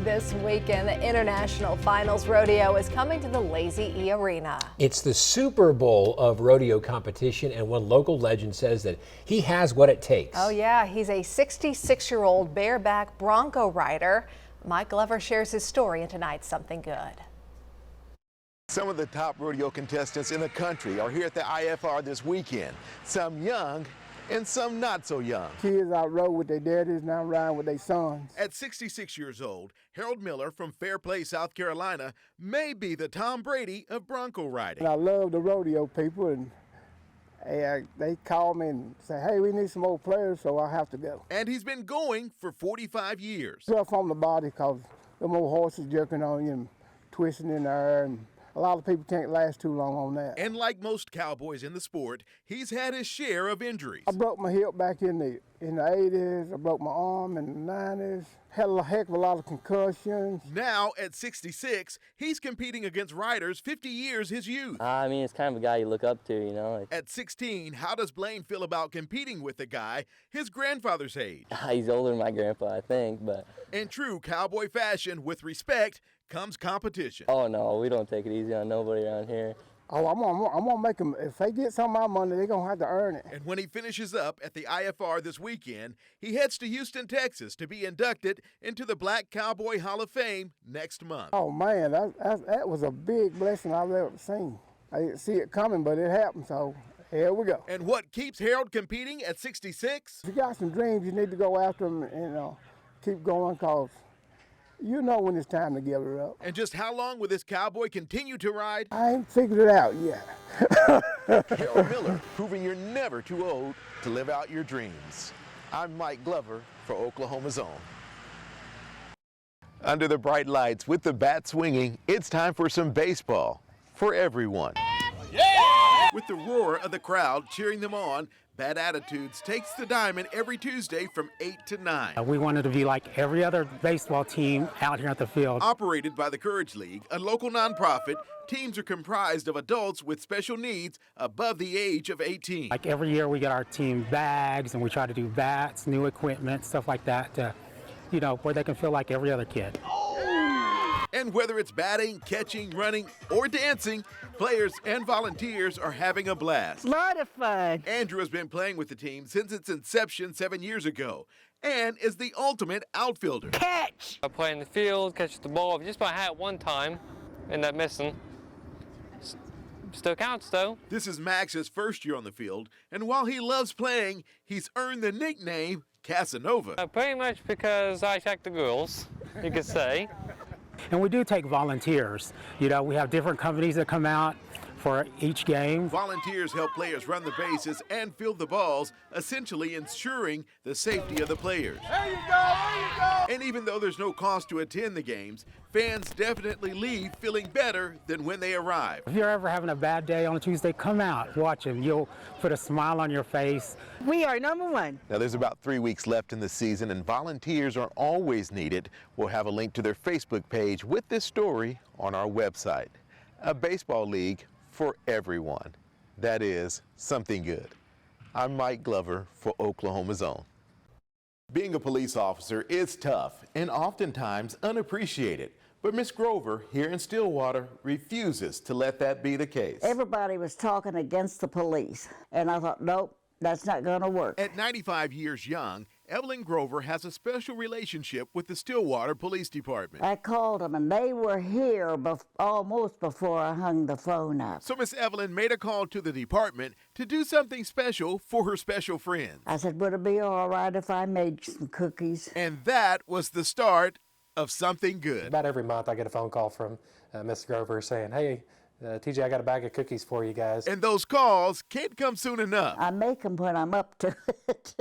This weekend, the International Finals Rodeo is coming to the Lazy E Arena. It's the Super Bowl of rodeo competition, and one local legend says that he has what it takes. Oh yeah, he's a 66-year-old bareback bronco rider. Mike Glover shares his story in tonight's Something Good. Some of the top rodeo contestants in the country are here at the IFR this weekend. Some young and some not so young. Kids out rode with their daddies, now riding with their sons. At 66 years old, Harold Miller from Fairplay, South Carolina, may be the Tom Brady of bronco riding. And I love the rodeo people, and they call me and say, hey, we need some more players, so I have to go. And he's been going for 45 years. Rough on the body because the more horses jerking on you and twisting in the air, and a lot of people can't last too long on that. And like most cowboys in the sport, he's had his share of injuries. I broke my hip back in the 80s. I broke my arm in the 90s. Had a heck of a lot of concussions. Now, at 66, he's competing against riders 50 years his youth. I mean, it's kind of a guy you look up to, you know. At 16, how does Blaine feel about competing with a guy his grandfather's age? He's older than my grandpa, I think, but... In true cowboy fashion, with respect comes competition. Oh, no, we don't take it easy on nobody around here. Oh, I'm gonna make them, if they get some of my money, they're gonna have to earn it. And when he finishes up at the IFR this weekend, he heads to Houston, Texas to be inducted into the Black Cowboy Hall of Fame next month. Oh man, that was a big blessing I've ever seen. I didn't see it coming, but it happened, so here we go. And what keeps Harold competing at 66? If you got some dreams, you need to go after them and keep going, cause you know when it's time to give it up. And just how long will this cowboy continue to ride? I ain't figured it out yet. Harold Miller, proving you're never too old to live out your dreams. I'm Mike Glover for Oklahoma's Own. Under the bright lights with the bat swinging, it's time for some baseball for everyone. Yeah! With the roar of the crowd cheering them on, Bad Attitudes takes the diamond every Tuesday from 8 to 9. We wanted to be like every other baseball team out here at the field. Operated by the Courage League, a local nonprofit, teams are comprised of adults with special needs above the age of 18. Like every year we get our team bags and we try to do bats, new equipment, stuff like that, where they can feel like every other kid. And whether it's batting, catching, running, or dancing, players and volunteers are having a blast. A lot of fun. Andrew has been playing with the team since its inception 7 years ago and is the ultimate outfielder. Catch! I play in the field, catch the ball. Just about had it one time, end up missing. Still counts, though. This is Max's first year on the field, and while he loves playing, he's earned the nickname Casanova. Pretty much because I attack the girls, you could say. And we do take volunteers. We have different companies that come out for each game. Volunteers help players run the bases and field the balls, essentially ensuring the safety of the players. There you go, there you go! And even though there's no cost to attend the games, fans definitely leave feeling better than when they arrive. If you're ever having a bad day on a Tuesday, come out, watch them. You'll put a smile on your face. We are number one. Now there's about 3 weeks left in the season and volunteers are always needed. We'll have a link to their Facebook page with this story on our website. A baseball league for everyone. That is something good. I'm Mike Glover for Oklahoma's Own. Being a police officer is tough and oftentimes unappreciated. But Miss Grover here in Stillwater refuses to let that be the case. Everybody was talking against the police, and I thought, nope, that's not going to work. At 95 years young, Evelyn Grover has a special relationship with the Stillwater Police Department. I called them, and they were here almost before I hung the phone up. So Miss Evelyn made a call to the department to do something special for her special friends. I said, would it be all right if I made some cookies? And that was the start of something good. About every month I get a phone call from Miss Grover saying, hey, TJ, I got a bag of cookies for you guys. And those calls can't come soon enough. I make them when I'm up to it.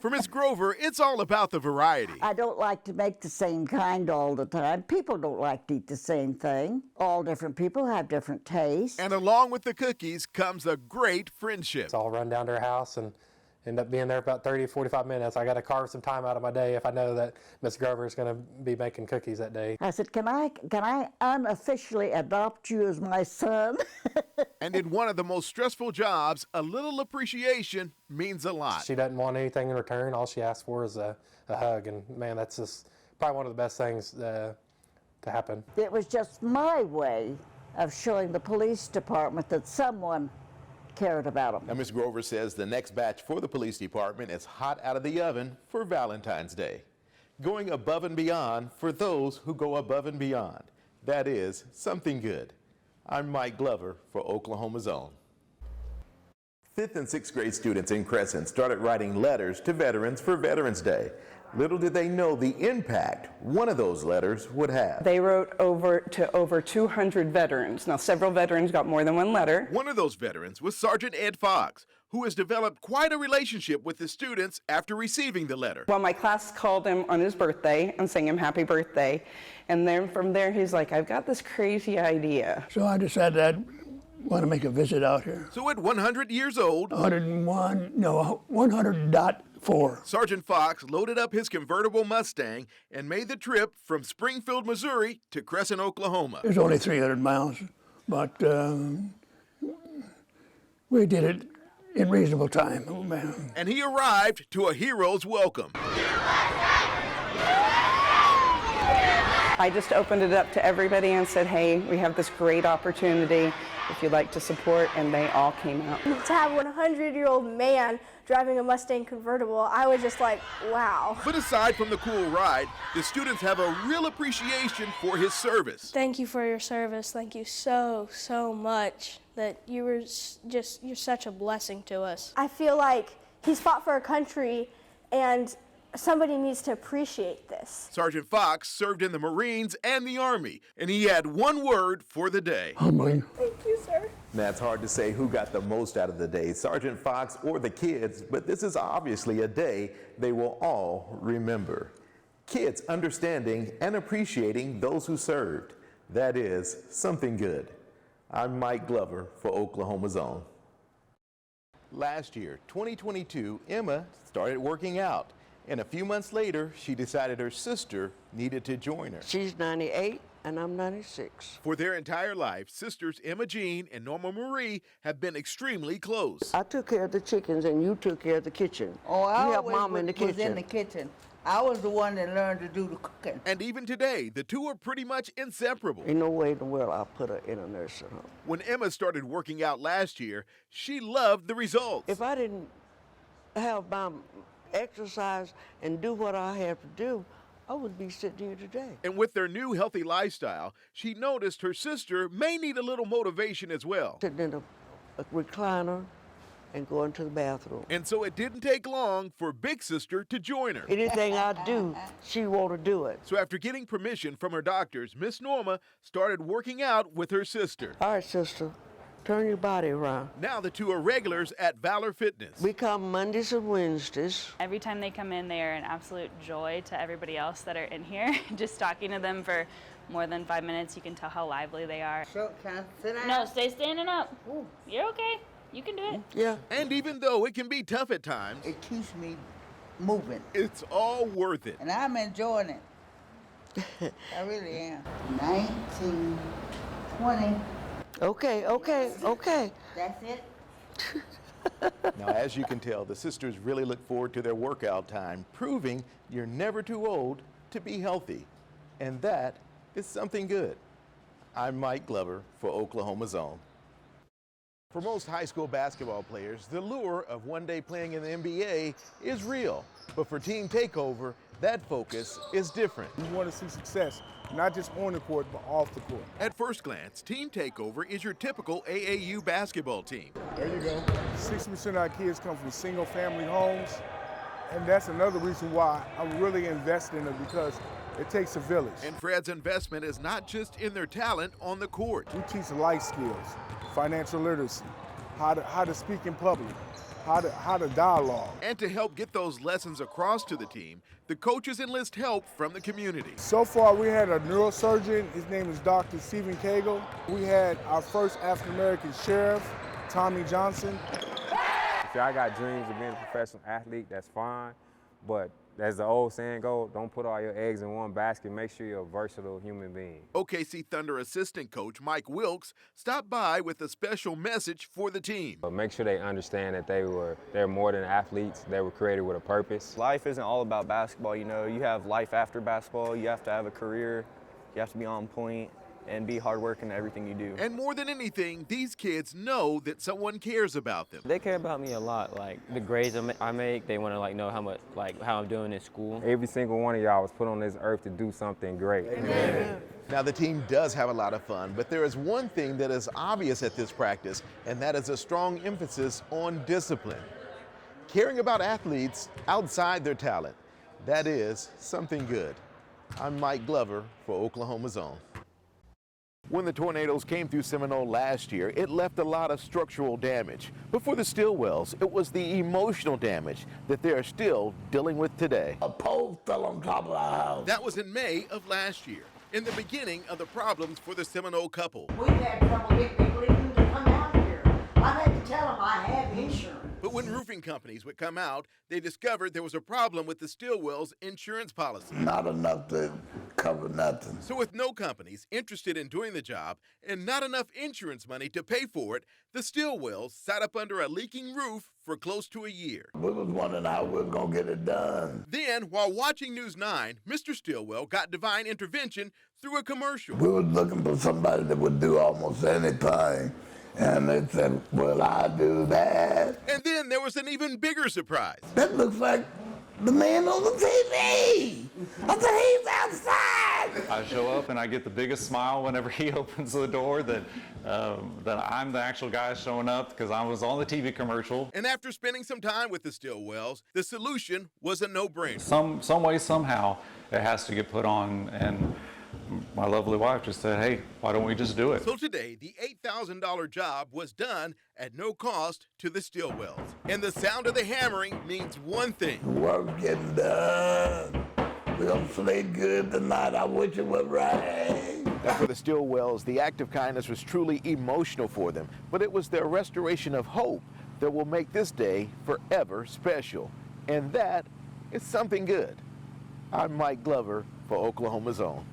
For Miss Grover, it's all about the variety. I don't like to make the same kind all the time. People don't like to eat the same thing. All different people have different tastes. And along with the cookies comes a great friendship. So I'll run down to her house and end up being there about 30, 45 minutes. I got to carve some time out of my day if I know that Miss Grover is going to be making cookies that day. I said, can I unofficially adopt you as my son? And in one of the most stressful jobs, a little appreciation means a lot. She doesn't want anything in return. All she asks for is a hug. And man, that's just probably one of the best things to happen. It was just my way of showing the police department that someone cared about them. Now, Ms. Grover says the next batch for the police department is hot out of the oven for Valentine's Day. Going above and beyond for those who go above and beyond. That is something good. I'm Mike Glover for Oklahoma's Own. 5th and 6th grade students in Crescent started writing letters to veterans for Veterans Day. Little did they know the impact one of those letters would have. They wrote to over 200 veterans. Now, several veterans got more than one letter. One of those veterans was Sergeant Ed Fox, who has developed quite a relationship with the students after receiving the letter. Well, my class called him on his birthday and sang him happy birthday. And then from there, he's like, I've got this crazy idea. So I decided I'd want to make a visit out here. So at 100 years old, 100.4. Sergeant Fox loaded up his convertible Mustang and made the trip from Springfield, Missouri to Crescent, Oklahoma. It's only 300 miles, but we did it in reasonable time. Oh, man. And he arrived to a hero's welcome. I just opened it up to everybody and said, hey, we have this great opportunity if you'd like to support, and they all came out. To have a 100-year-old man driving a Mustang convertible, I was just like, wow. But aside from the cool ride, the students have a real appreciation for his service. Thank you for your service. Thank you so much. That you're such a blessing to us. I feel like he's fought for our country, and somebody needs to appreciate this. Sergeant Fox served in the Marines and the Army, and he had one word for the day. Humbling. Thank you, sir. Now, it's hard to say who got the most out of the day, Sergeant Fox or the kids, but this is obviously a day they will all remember. Kids understanding and appreciating those who served. That is something good. I'm Mike Glover for Oklahoma's Own. Last year, 2022, Emma started working out. And a few months later, she decided her sister needed to join her. She's 98 and I'm 96. For their entire life, sisters Emma Jean and Norma Marie have been extremely close. I took care of the chickens and you took care of the kitchen. Oh, I you helped always Mama in the kitchen. was in the kitchen. I was the one that learned to do the cooking. And even today, the two are pretty much inseparable. Ain't no way in the world I'll put her in a nursing home. When Emma started working out last year, she loved the results. If I didn't have my exercise and do what I have to do, I wouldn't be sitting here today. And with their new healthy lifestyle, she noticed her sister may need a little motivation as well. Sitting in a recliner and going to the bathroom. And so it didn't take long for Big Sister to join her. Anything I do, she want to do it. So after getting permission from her doctors, Miss Norma started working out with her sister. All right, sister. Turn your body around. Now the two are regulars at Valor Fitness. We come Mondays and Wednesdays. Every time they come in, they are an absolute joy to everybody else that are in here. Just talking to them for more than 5 minutes, you can tell how lively they are. So, can I sit down? No, stay standing up. Ooh. You're okay. You can do it. Yeah. And even though it can be tough at times, It keeps me moving. it's all worth it. And I'm enjoying it. I really am. 19, 20. Okay. That's it? Now, as you can tell, the sisters really look forward to their workout time, proving you're never too old to be healthy. And that is something good. I'm Mike Glover for Oklahoma's Own. For most high school basketball players, the lure of one day playing in the NBA is real. But for Team Takeover, that focus is different. We want to see success, not just on the court, but off the court. At first glance, Team Takeover is your typical AAU basketball team. There you go. 60% of our kids come from single-family homes, and that's another reason why I'm really invested in it, because it takes a village. And Fred's investment is not just in their talent on the court. We teach life skills, financial literacy, how to speak in public, how to dialogue. And to help get those lessons across to the team, the coaches enlist help from the community. So far, we had a neurosurgeon. His name is Dr. Stephen Cagle. We had our first African-American sheriff, Tommy Johnson. If y'all got dreams of being a professional athlete, that's fine. But As the old saying goes, don't put all your eggs in one basket. Make sure you're a versatile human being. OKC Thunder assistant coach Mike Wilkes stopped by with a special message for the team. But make sure they understand that they're more than athletes. They were created with a purpose. Life isn't all about basketball, you know. You have life after basketball. You have to have a career. You have to be on point and be hard working in everything you do. And more than anything, these kids know that someone cares about them. They care about me a lot, like the grades I make. They want to know how much, how I'm doing in school. Every single one of y'all was put on this earth to do something great. Amen. Now the team does have a lot of fun, but there is one thing that is obvious at this practice, and that is a strong emphasis on discipline. Caring about athletes outside their talent, that is something good. I'm Mike Glover for Oklahoma's Own. When the tornadoes came through Seminole last year, it left a lot of structural damage. But for the Stillwells, it was the emotional damage that they are still dealing with today. A pole fell on top of our house. That was in May of last year, in the beginning of the problems for the Seminole couple. We've had trouble getting people even to come out here. I've had to tell them I have insurance. But when roofing companies would come out, they discovered there was a problem with the Stillwells' insurance policy. Not enough to cover nothing. So with no companies interested in doing the job and not enough insurance money to pay for it, the Stillwells sat up under a leaking roof for close to a year. We was wondering how we was gonna get it done. Then, while watching News 9, Mr. Stillwell got divine intervention through a commercial. We was looking for somebody that would do almost anything. And they said, well, I do that. And then there was an even bigger surprise. That looks like the man on the TV. I said, he's outside. I show up and I get the biggest smile whenever he opens the door that I'm the actual guy showing up because I was on the TV commercial. And after spending some time with the Stillwells, the solution was a no-brainer. Some way, somehow, it has to get put on, and my lovely wife just said, hey, why don't we just do it? So today, the $8,000 job was done at no cost to the Stillwells. And the sound of the hammering means one thing. The work's getting done. We're gonna sleep good tonight. I wish it was right. For the Stillwells, the act of kindness was truly emotional for them, but it was their restoration of hope that will make this day forever special. And that is something good. I'm Mike Glover for Oklahoma's Own.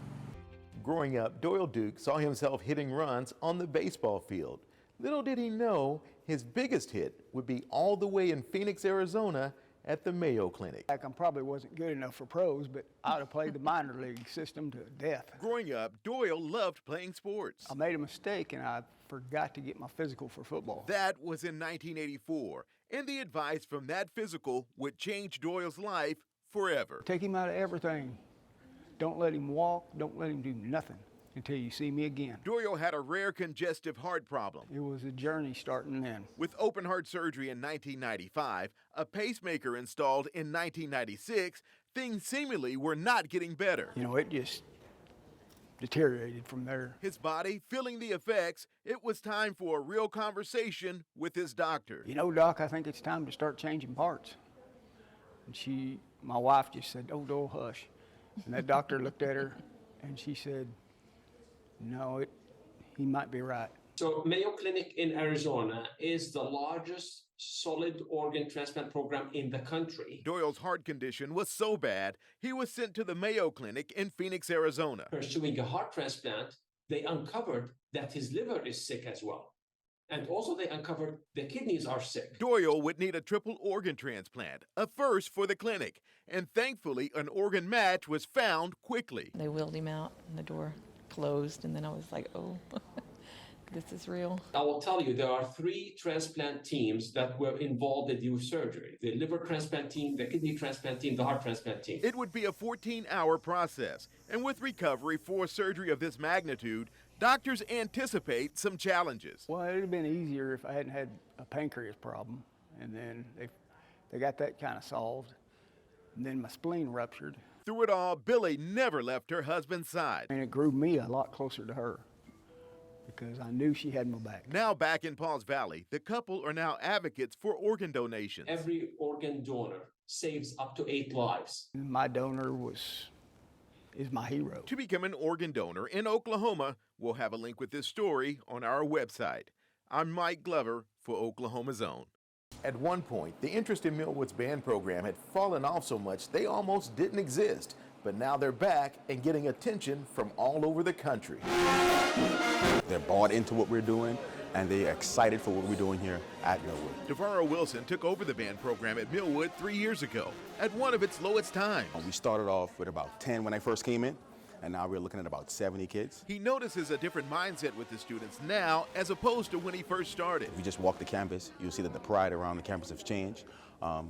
Growing up, Doyle Duke saw himself hitting runs on the baseball field. Little did he know his biggest hit would be all the way in Phoenix, Arizona at the Mayo Clinic. I probably wasn't good enough for pros, but I would have played the minor league system to death. Growing up, Doyle loved playing sports. I made a mistake and I forgot to get my physical for football. That was in 1984, and the advice from that physical would change Doyle's life forever. Take him out of everything. Don't let him walk, don't let him do nothing until you see me again. Doyle had a rare congestive heart problem. It was a journey starting then. With open heart surgery in 1995, a pacemaker installed in 1996, things seemingly were not getting better. You know, it just deteriorated from there. His body feeling the effects, it was time for a real conversation with his doctor. You know, Doc, I think it's time to start changing parts. And my wife just said, oh, Doyle, hush. And that doctor looked at her and she said, no, he might be right. So Mayo Clinic in Arizona is the largest solid organ transplant program in the country. Doyle's heart condition was so bad, he was sent to the Mayo Clinic in Phoenix, Arizona. Pursuing a heart transplant, they uncovered that his liver is sick as well. And also they uncovered the kidneys are sick. Doyle would need a triple organ transplant, a first for the clinic. And thankfully, an organ match was found quickly. They wheeled him out and the door closed, and then I was like, oh, this is real. I will tell you, there are 3 transplant teams that were involved in the surgery. The liver transplant team, the kidney transplant team, the heart transplant team. It would be a 14-hour process. And with recovery for a surgery of this magnitude, doctors anticipate some challenges. Well, it would have been easier if I hadn't had a pancreas problem. And then they got that kind of solved. And then my spleen ruptured. Through it all, Billy never left her husband's side. And it grew me a lot closer to her because I knew she had my back. Now back in Pauls Valley, the couple are now advocates for organ donations. Every organ donor saves up to 8 lives. My donor is my hero. To become an organ donor in Oklahoma, we'll have a link with this story on our website. I'm Mike Glover for Oklahoma's Own. At one point, the interest in Millwood's band program had fallen off so much they almost didn't exist. But now they're back and getting attention from all over the country. They're bought into what we're doing, and they're excited for what we're doing here at Millwood. DeVaro Wilson took over the band program at Millwood 3 years ago, at one of its lowest times. We started off with about 10 when I first came in, and now we're looking at about 70 kids. He notices a different mindset with the students now as opposed to when he first started. If you just walk the campus, you'll see that the pride around the campus has changed.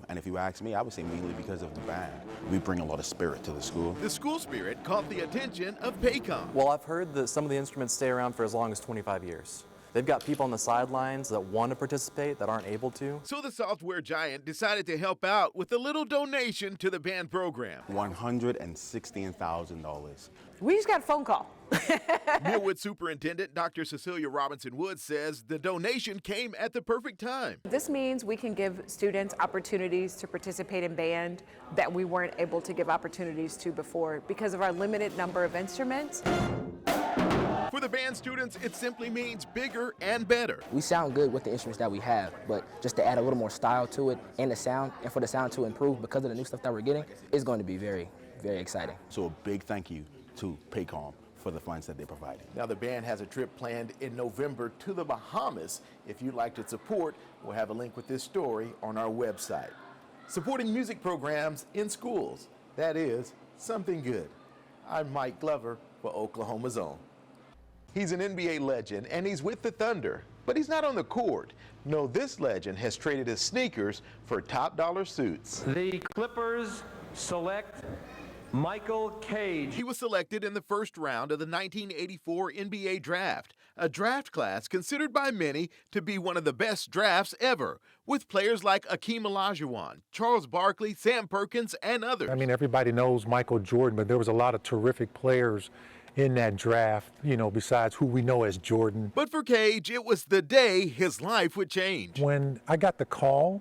And if you ask me, I would say mainly because of the band. We bring a lot of spirit to the school. The school spirit caught the attention of Paycom. Well, I've heard that some of the instruments stay around for as long as 25 years. They've got people on the sidelines that want to participate that aren't able to. So the software giant decided to help out with a little donation to the band program. $116,000. We just got a phone call. Millwood Superintendent Dr. Cecilia Robinson Woods says the donation came at the perfect time. This means we can give students opportunities to participate in band that we weren't able to give opportunities to before because of our limited number of instruments. For the band students, it simply means bigger and better. We sound good with the instruments that we have, but just to add a little more style to it and the sound, and for the sound to improve because of the new stuff that we're getting, is going to be very, very exciting. So a big thank you to Paycom for the funds that they provided. Now the band has a trip planned in November to the Bahamas. If you'd like to support, we'll have a link with this story on our website. Supporting music programs in schools, that is something good. I'm Mike Glover for Oklahoma's Own. He's an NBA legend, and he's with the Thunder, but he's not on the court. No, this legend has traded his sneakers for top dollar suits. The Clippers select Michael Cage. He was selected in the first round of the 1984 NBA draft, a draft class considered by many to be one of the best drafts ever, with players like Akeem Olajuwon, Charles Barkley, Sam Perkins, and others. I mean, everybody knows Michael Jordan, but there was a lot of terrific players in that draft, you know, besides who we know as Jordan. But for Cage, it was the day his life would change. When I got the call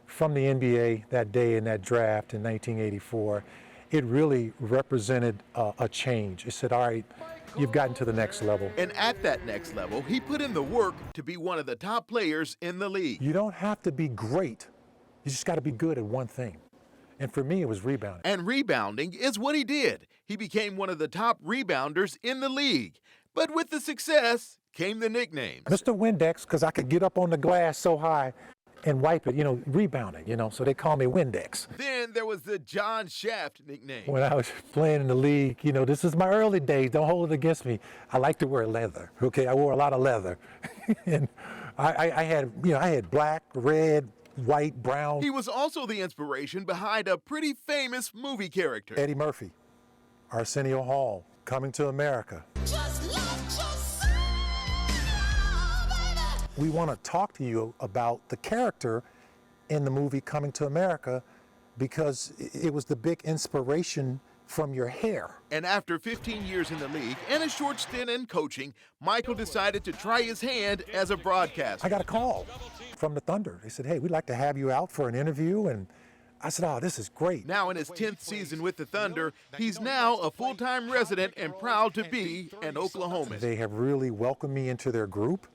from the NBA that day in that draft in 1984, it really represented a change. It said, all right, you've gotten to the next level. And at that next level, he put in the work to be one of the top players in the league. You don't have to be great. You just got to be good at one thing. And for me, it was rebounding. And rebounding is what he did. He became one of the top rebounders in the league. But with the success came the nicknames. Mr. Windex, because I could get up on the glass so high and wipe it, you know, rebounding, you know, so they call me Windex. Then there was the John Shaft nickname. When I was playing in the league, you know, this is my early days, don't hold it against me. I like to wear leather, okay? I wore a lot of leather. And I had black, red, white, brown. He was also the inspiration behind a pretty famous movie character. Eddie Murphy, Arsenio Hall, Coming to America. We want to talk to you about the character in the movie Coming to America because it was the big inspiration from your hair. And after 15 years in the league and a short stint in coaching, Michael decided to try his hand as a broadcaster. I got a call from the Thunder. They said, hey, we'd like to have you out for an interview. And I said, oh, this is great. Now in his 10th season with the Thunder, he's now a full-time resident and proud to be an Oklahoman. They have really welcomed me into their group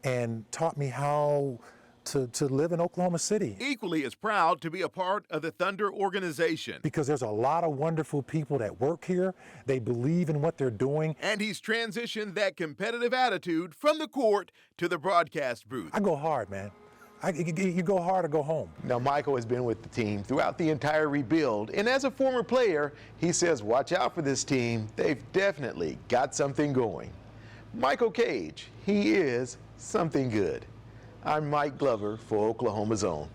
and taught me how to live in Oklahoma City. Equally as proud to be a part of the Thunder organization. Because there's a lot of wonderful people that work here. They believe in what they're doing. And he's transitioned that competitive attitude from the court to the broadcast booth. I go hard, man. You go hard or go home. Now, Michael has been with the team throughout the entire rebuild, and as a former player, he says, watch out for this team. They've definitely got something going. Michael Cage, he is something good. I'm Mike Glover for Oklahoma's Own.